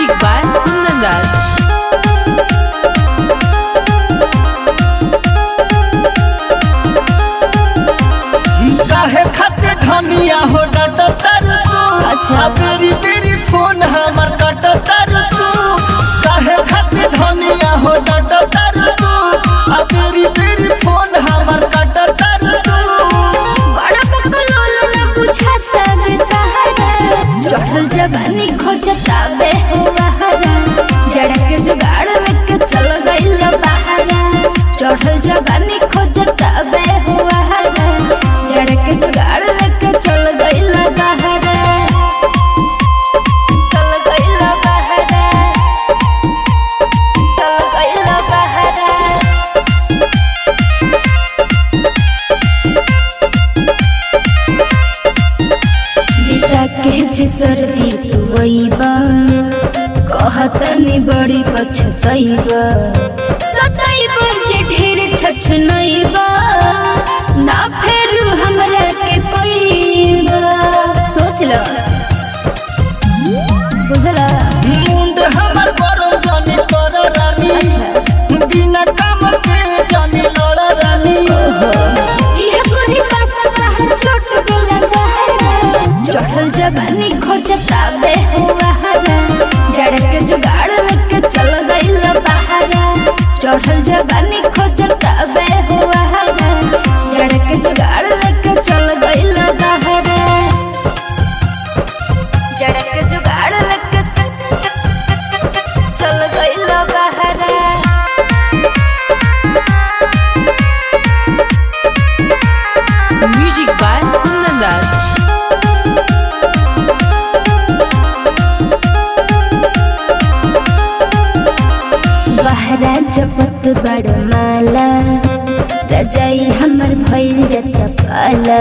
Music by Kundan Das. काहे खाते धनिया हो डाटा तारू तू। अच्छा तेरी तेरी फोन हमर काटा तारू तू। काहे खाते धनिया हो डाटा तारू तू। तेरी तेरी फोन हमर काटा तारू तू। बड़ा बकलोल न बुझाता बेताहरा चढ़ल जवानी खोजता बे हुआहरा जड़ा के जुगाड़ लेके चल गइल बहारा चढ़ल जवानी खोजता बे हुआहरा जड़ा के जुगाड़ लेके चल गइल बहारा चल गइल बहारा चल गइल बहारा के सर्दी तुइबा कहतनी बड़ी पछतइबा सताइबा जे ढेर छछनइबा ना फेर हमरा के पइबा सोच ल बुझला मुंड हमर बरो जानी कर रानी। अच्छा बिना काम के जानी लड़ रानी। ये कोनी बात बाहर छोट गला कहरा चढ़ल जवानी खोजता बे हुआहरा जड़ा के जुगाड़ लेके चल गइल बहारा चढ़ल जवानी खोजता बे हुआहरा जड़ा के जुगाड़ लेके चल गइल बहारा जड़ा के जुगाड़ लेके चल गइल बहारा Music by Kundan Das. बहरा जपत बड़ माला रजाई हमर भइल जत पाला